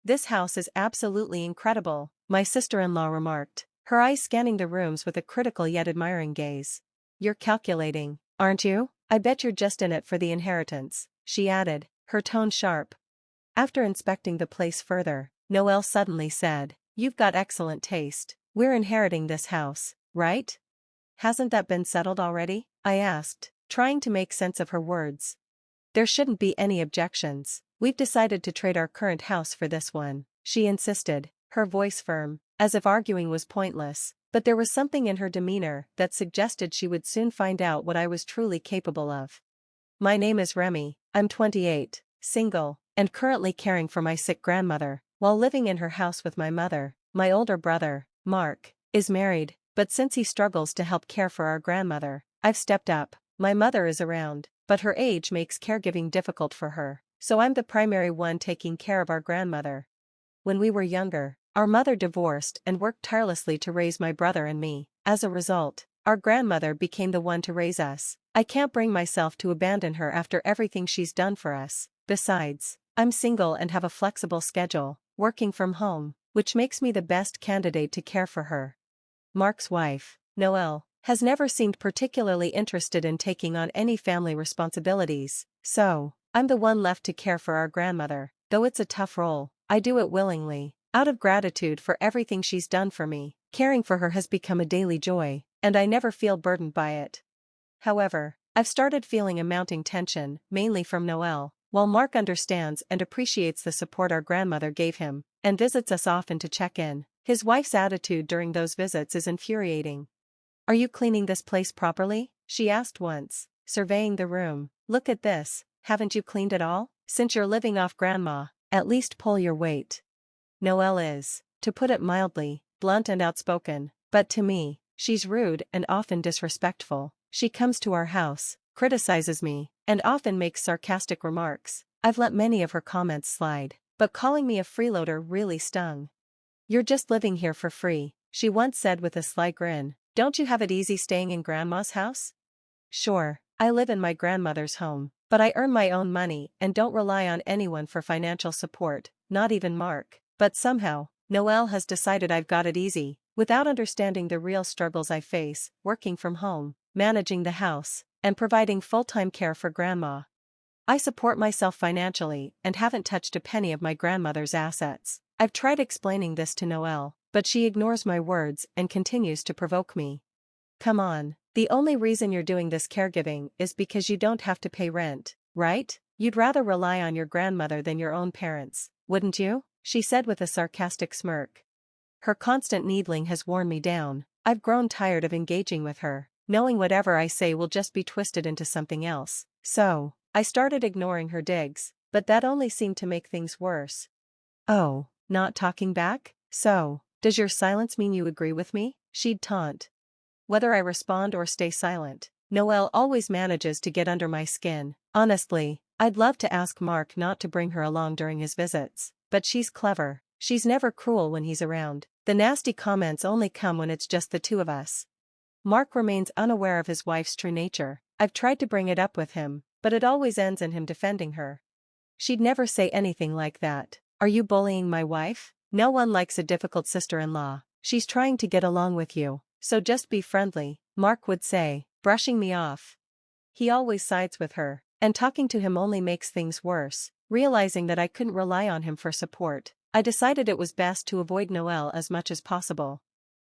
This house is absolutely incredible, my sister-in-law remarked, her eyes scanning the rooms with a critical yet admiring gaze. You're calculating, aren't you? I bet you're just in it for the inheritance, she added, her tone sharp. After inspecting the place further, Noel suddenly said, You've got excellent taste. We're inheriting this house, right? Hasn't that been settled already? I asked, trying to make sense of her words. There shouldn't be any objections. We've decided to trade our current house for this one, she insisted, her voice firm, as if arguing was pointless, but there was something in her demeanor that suggested she would soon find out what I was truly capable of. My name is Remy, I'm 28, single, and currently caring for my sick grandmother, while living in her house with my mother. My older brother, Mark, is married, but since he struggles to help care for our grandmother, I've stepped up. My mother is around, but her age makes caregiving difficult for her, so I'm the primary one taking care of our grandmother. When we were younger, our mother divorced and worked tirelessly to raise my brother and me. As a result, our grandmother became the one to raise us. I can't bring myself to abandon her after everything she's done for us. Besides, I'm single and have a flexible schedule, working from home, which makes me the best candidate to care for her. Mark's wife, Noel, has never seemed particularly interested in taking on any family responsibilities, so I'm the one left to care for our grandmother. Though it's a tough role, I do it willingly, out of gratitude for everything she's done for me. Caring for her has become a daily joy, and I never feel burdened by it. However, I've started feeling a mounting tension, mainly from Noel. While Mark understands and appreciates the support our grandmother gave him, and visits us often to check in, his wife's attitude during those visits is infuriating. Are you cleaning this place properly? She asked once, surveying the room. Look at this, haven't you cleaned it all? Since you're living off grandma, at least pull your weight. Noel is, to put it mildly, blunt and outspoken, but to me, she's rude and often disrespectful. She comes to our house, criticizes me, and often makes sarcastic remarks. I've let many of her comments slide, but calling me a freeloader really stung. You're just living here for free, she once said with a sly grin. Don't you have it easy staying in grandma's house? Sure, I live in my grandmother's home, but I earn my own money and don't rely on anyone for financial support, not even Mark. But somehow, Noel has decided I've got it easy, without understanding the real struggles I face, working from home, managing the house, and providing full-time care for grandma. I support myself financially and haven't touched a penny of my grandmother's assets. I've tried explaining this to Noel, but she ignores my words and continues to provoke me. Come on, the only reason you're doing this caregiving is because you don't have to pay rent, right? You'd rather rely on your grandmother than your own parents, wouldn't you? She said with a sarcastic smirk. Her constant needling has worn me down. I've grown tired of engaging with her, knowing whatever I say will just be twisted into something else. So, I started ignoring her digs, but that only seemed to make things worse. Oh, not talking back? So, does your silence mean you agree with me? She'd taunt. Whether I respond or stay silent, Noel always manages to get under my skin. Honestly, I'd love to ask Mark not to bring her along during his visits, but she's clever. She's never cruel when he's around. The nasty comments only come when it's just the two of us. Mark remains unaware of his wife's true nature. I've tried to bring it up with him, but it always ends in him defending her. She'd never say anything like that. Are you bullying my wife? No one likes a difficult sister-in-law. She's trying to get along with you, so just be friendly, Mark would say, brushing me off. He always sides with her, and talking to him only makes things worse. Realizing that I couldn't rely on him for support, I decided it was best to avoid Noel as much as possible.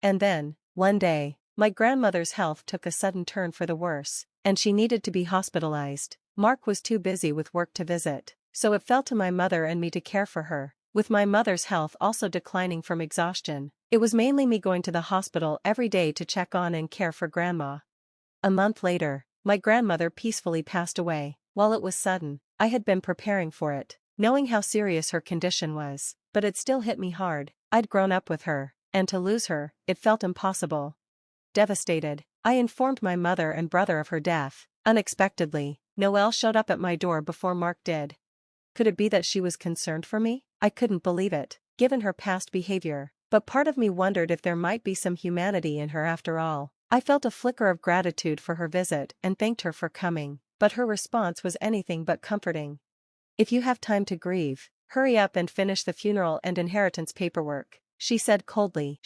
And then, one day, my grandmother's health took a sudden turn for the worse, and she needed to be hospitalized. Mark was too busy with work to visit, so it fell to my mother and me to care for her. With my mother's health also declining from exhaustion, it was mainly me going to the hospital every day to check on and care for grandma. A month later, my grandmother peacefully passed away. While it was sudden, I had been preparing for it, knowing how serious her condition was, but it still hit me hard. I'd grown up with her, and to lose her, it felt impossible. Devastated, I informed my mother and brother of her death. Unexpectedly, Noel showed up at my door before Mark did. Could it be that she was concerned for me? I couldn't believe it, given her past behavior, but part of me wondered if there might be some humanity in her after all. I felt a flicker of gratitude for her visit and thanked her for coming, but her response was anything but comforting. If you have time to grieve, Hurry up and finish the funeral and inheritance paperwork, she said coldly.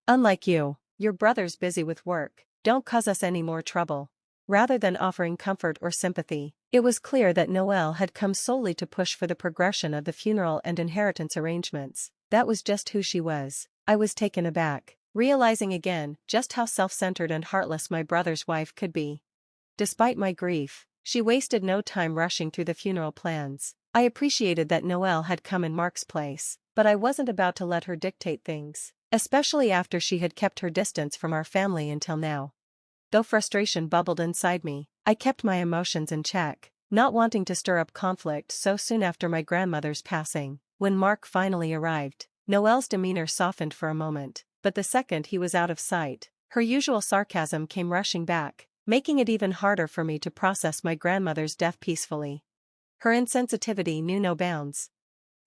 Unlike you, your brother's busy with work. Don't cause us any more trouble. Rather than offering comfort or sympathy, it was clear that Noel had come solely to push for the progression of the funeral and inheritance arrangements. That was just who she was. I was taken aback, realizing again just how self-centered and heartless my brother's wife could be. Despite my grief, she wasted no time rushing through the funeral plans. I appreciated that Noel had come in Mark's place, but I wasn't about to let her dictate things, especially after she had kept her distance from our family until now. Though frustration bubbled inside me, I kept my emotions in check, not wanting to stir up conflict so soon after my grandmother's passing. When Mark finally arrived, Noel's demeanor softened for a moment, but the second he was out of sight, her usual sarcasm came rushing back, making it even harder for me to process my grandmother's death peacefully. Her insensitivity knew no bounds.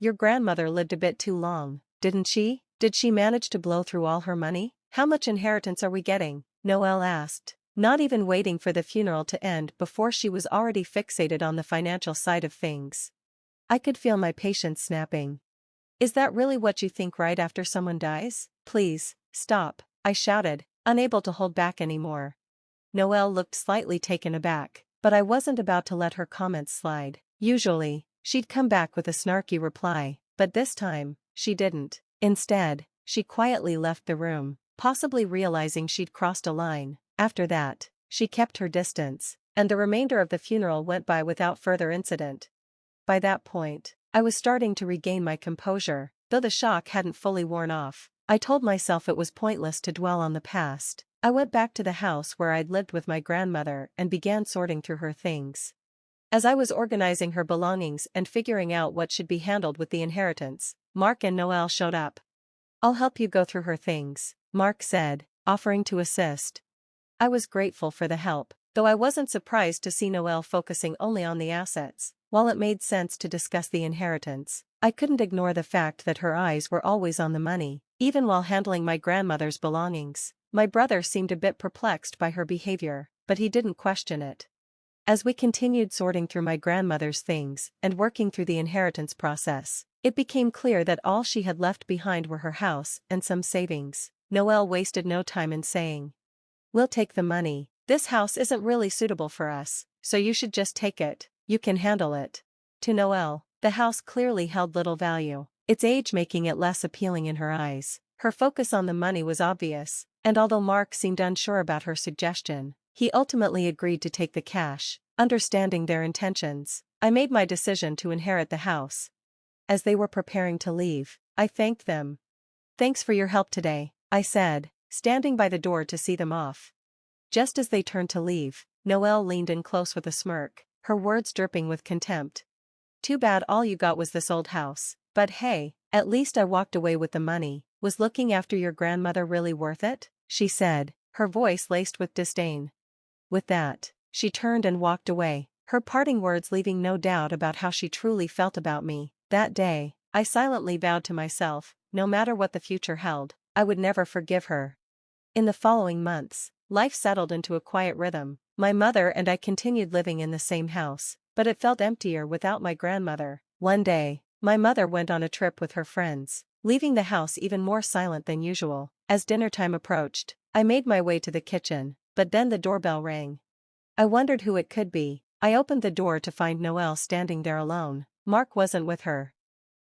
Your grandmother lived a bit too long, didn't she? Did she manage to blow through all her money? How much inheritance are we getting? Noel asked, not even waiting for the funeral to end before she was already fixated on the financial side of things. I could feel my patience snapping. Is that really what you think right after someone dies? Please, stop, I shouted, unable to hold back anymore. Noel looked slightly taken aback, but I wasn't about to let her comments slide. Usually, she'd come back with a snarky reply, but this time, she didn't. Instead, she quietly left the room, possibly realizing she'd crossed a line. After that, she kept her distance, and the remainder of the funeral went by without further incident. By that point, I was starting to regain my composure, though the shock hadn't fully worn off. I told myself it was pointless to dwell on the past. I went back to the house where I'd lived with my grandmother and began sorting through her things. As I was organizing her belongings and figuring out what should be handled with the inheritance, Mark and Noel showed up. I'll help you go through her things, Mark said, offering to assist. I was grateful for the help, though I wasn't surprised to see Noel focusing only on the assets. While it made sense to discuss the inheritance, I couldn't ignore the fact that her eyes were always on the money, even while handling my grandmother's belongings. My brother seemed a bit perplexed by her behavior, but he didn't question it. As we continued sorting through my grandmother's things and working through the inheritance process, it became clear that all she had left behind were her house and some savings. Noel wasted no time in saying, "We'll take the money. This house isn't really suitable for us, so you should just take it. You can handle it." To Noel, the house clearly held little value, its age making it less appealing in her eyes. Her focus on the money was obvious, and although Mark seemed unsure about her suggestion, he ultimately agreed to take the cash. Understanding their intentions, I made my decision to inherit the house. As they were preparing to leave, I thanked them. "Thanks for your help today," I said, standing by the door to see them off. Just as they turned to leave, Noel leaned in close with a smirk, her words dripping with contempt. "Too bad all you got was this old house, but hey, at least I walked away with the money. Was looking after your grandmother really worth it?" she said, her voice laced with disdain. With that, she turned and walked away, her parting words leaving no doubt about how she truly felt about me. That day, I silently vowed to myself, no matter what the future held, I would never forgive her. In the following months, life settled into a quiet rhythm. My mother and I continued living in the same house, but it felt emptier without my grandmother. One day, my mother went on a trip with her friends, leaving the house even more silent than usual. As dinner time approached, I made my way to the kitchen, but then the doorbell rang. I wondered who it could be. I opened the door to find Noel standing there alone. Mark wasn't with her.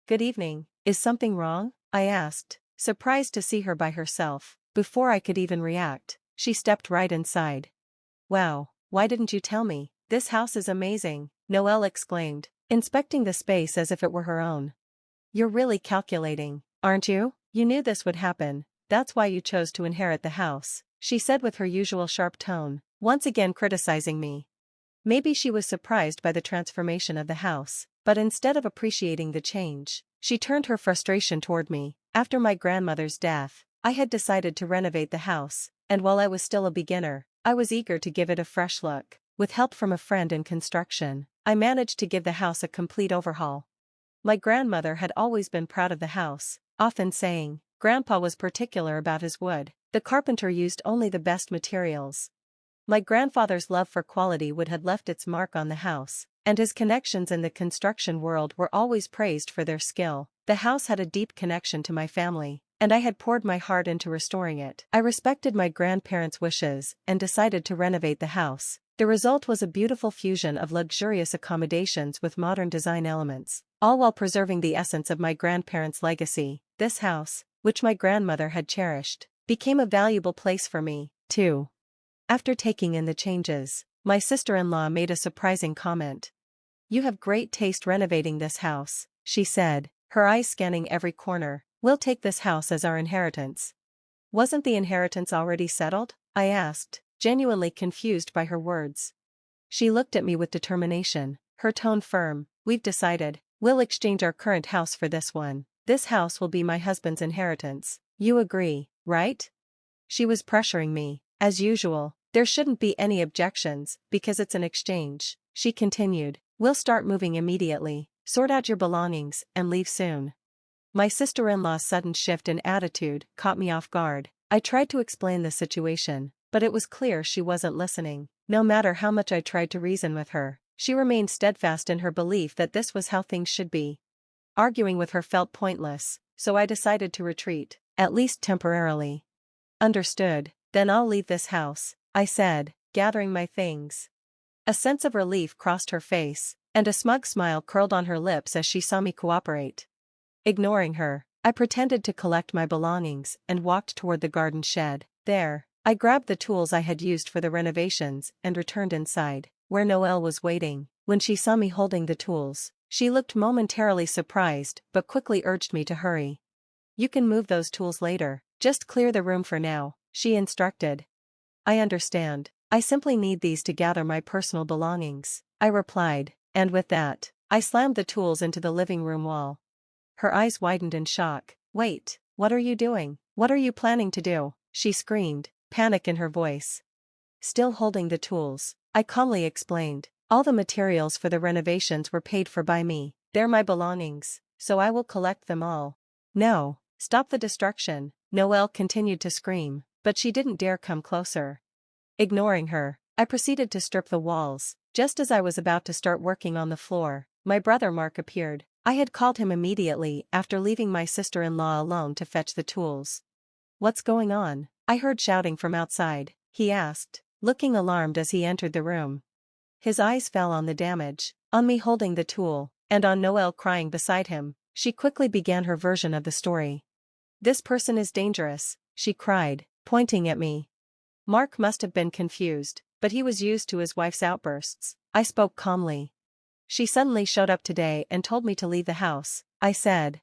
"Good evening, is something wrong?" I asked, surprised to see her by herself. Before I could even react, she stepped right inside. "Wow, why didn't you tell me? This house is amazing," Noel exclaimed, inspecting the space as if it were her own. "You're really calculating, aren't you? You knew this would happen, that's why you chose to inherit the house," she said with her usual sharp tone, once again criticizing me. Maybe she was surprised by the transformation of the house, but instead of appreciating the change, she turned her frustration toward me. After my grandmother's death, I had decided to renovate the house, and while I was still a beginner, I was eager to give it a fresh look. With help from a friend in construction, I managed to give the house a complete overhaul. My grandmother had always been proud of the house, often saying, "Grandpa was particular about his wood. The carpenter used only the best materials." My grandfather's love for quality wood had left its mark on the house, and his connections in the construction world were always praised for their skill. The house had a deep connection to my family, and I had poured my heart into restoring it. I respected my grandparents' wishes and decided to renovate the house. The result was a beautiful fusion of luxurious accommodations with modern design elements, all while preserving the essence of my grandparents' legacy. This house, which my grandmother had cherished, became a valuable place for me, too. After taking in the changes, my sister-in-law made a surprising comment. "You have great taste renovating this house," she said, her eyes scanning every corner. "We'll take this house as our inheritance." "Wasn't the inheritance already settled?" I asked, genuinely confused by her words. She looked at me with determination, her tone firm. "We've decided. We'll exchange our current house for this one. This house will be my husband's inheritance. You agree, right?" She was pressuring me. "As usual, there shouldn't be any objections, because it's an exchange," she continued. "We'll start moving immediately, sort out your belongings, and leave soon." My sister-in-law's sudden shift in attitude caught me off guard. I tried to explain the situation, but it was clear she wasn't listening. No matter how much I tried to reason with her, she remained steadfast in her belief that this was how things should be. Arguing with her felt pointless, so I decided to retreat, at least temporarily. "Understood, then I'll leave this house," I said, gathering my things. A sense of relief crossed her face, and a smug smile curled on her lips as she saw me cooperate. Ignoring her, I pretended to collect my belongings and walked toward the garden shed. There, I grabbed the tools I had used for the renovations and returned inside, where Noel was waiting. When she saw me holding the tools, she looked momentarily surprised but quickly urged me to hurry. "You can move those tools later, just clear the room for now," she instructed. "I understand. I simply need these to gather my personal belongings," I replied, and with that, I slammed the tools into the living room wall. Her eyes widened in shock. "Wait, what are you doing? What are you planning to do?" she screamed, panic in her voice. Still holding the tools, I calmly explained. "All the materials for the renovations were paid for by me. They're my belongings, so I will collect them all." "No, stop the destruction," Noelle continued to scream, but she didn't dare come closer. Ignoring her, I proceeded to strip the walls. Just as I was about to start working on the floor, my brother Mark appeared. I had called him immediately after leaving my sister-in-law alone to fetch the tools. "What's going on?" I heard shouting from outside, he asked, looking alarmed as he entered the room. His eyes fell on the damage, on me holding the tool, and on Noelle crying beside him. She quickly began her version of the story. "This person is dangerous," she cried, pointing at me. Mark must have been confused, but he was used to his wife's outbursts. I spoke calmly. "She suddenly showed up today and told me to leave the house," I said.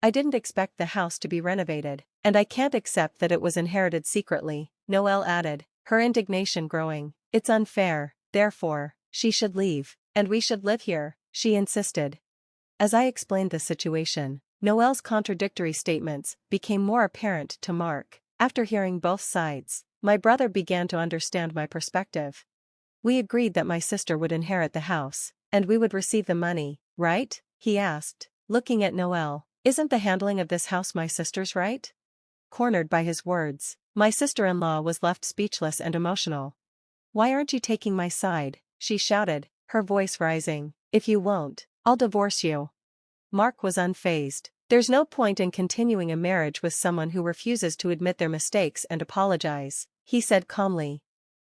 "I didn't expect the house to be renovated, and I can't accept that it was inherited secretly," Noelle added, her indignation growing. "It's unfair, therefore, she should leave, and we should live here," she insisted. As I explained the situation, Noelle's contradictory statements became more apparent to Mark. After hearing both sides, my brother began to understand my perspective. "We agreed that my sister would inherit the house, and we would receive the money, right?" he asked, looking at Noelle. "Isn't the handling of this house my sister's right?" Cornered by his words, my sister-in-law was left speechless and emotional. "Why aren't you taking my side?" she shouted, her voice rising. "If you won't, I'll divorce you." Mark was unfazed. "There's no point in continuing a marriage with someone who refuses to admit their mistakes and apologize," he said calmly.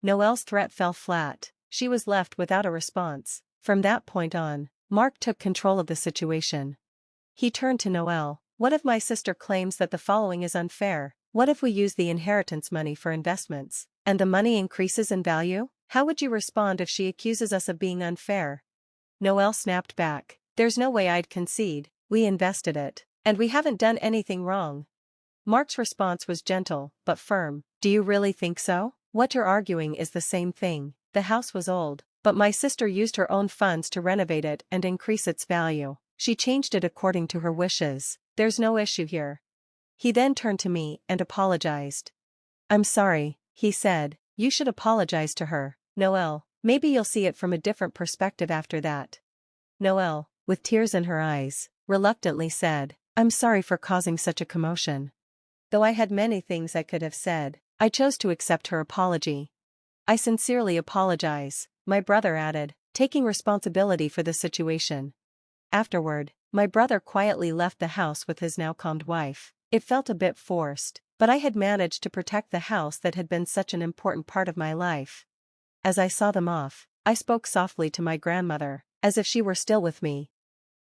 Noelle's threat fell flat. She was left without a response. From that point on, Mark took control of the situation. He turned to Noelle. "What if my sister claims that the following is unfair? What if we use the inheritance money for investments, and the money increases in value? How would you respond if she accuses us of being unfair?" Noelle snapped back. "There's no way I'd concede. We invested it, and we haven't done anything wrong." Mark's response was gentle, but firm. "Do you really think so? What you're arguing is the same thing. The house was old, but my sister used her own funds to renovate it and increase its value. She changed it according to her wishes. There's no issue here." He then turned to me and apologized. "I'm sorry," he said. "You should apologize to her, Noelle. Maybe you'll see it from a different perspective after that." Noelle, with tears in her eyes, reluctantly said, "I'm sorry for causing such a commotion." Though I had many things I could have said, I chose to accept her apology. "I sincerely apologize," my brother added. taking responsibility for the situation. Afterward, my brother quietly left the house with his now calmed wife. It felt a bit forced, but I had managed to protect the house that had been such an important part of my life. As I saw them off, I spoke softly to my grandmother, as if she were still with me.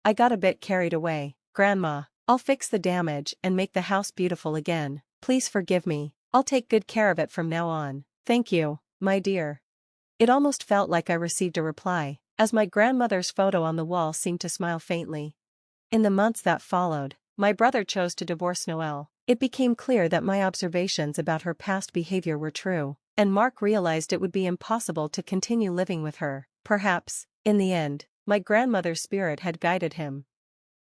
I got a bit carried away. Grandma, I'll fix the damage and make the house beautiful again. Please forgive me. I'll take good care of it from now on. Thank you, my dear. It almost felt like I received a reply, as my grandmother's photo on the wall seemed to smile faintly. In the months that followed, my brother chose to divorce Noel. It became clear that my observations about her past behavior were true, and Mark realized it would be impossible to continue living with her. Perhaps, in the end, my grandmother's spirit had guided him.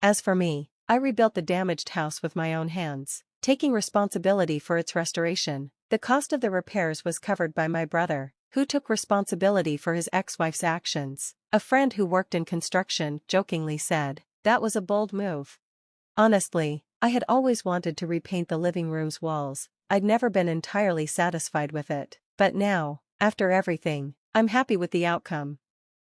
As for me, I rebuilt the damaged house with my own hands, taking responsibility for its restoration. The cost of the repairs was covered by my brother, who took responsibility for his ex-wife's actions. A friend who worked in construction jokingly said, "That was a bold move." Honestly, I had always wanted to repaint the living room's walls. I'd never been entirely satisfied with it. But now, after everything, I'm happy with the outcome.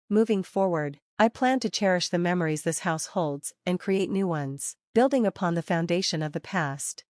Moving forward, I plan to cherish the memories this house holds and create new ones, building upon the foundation of the past.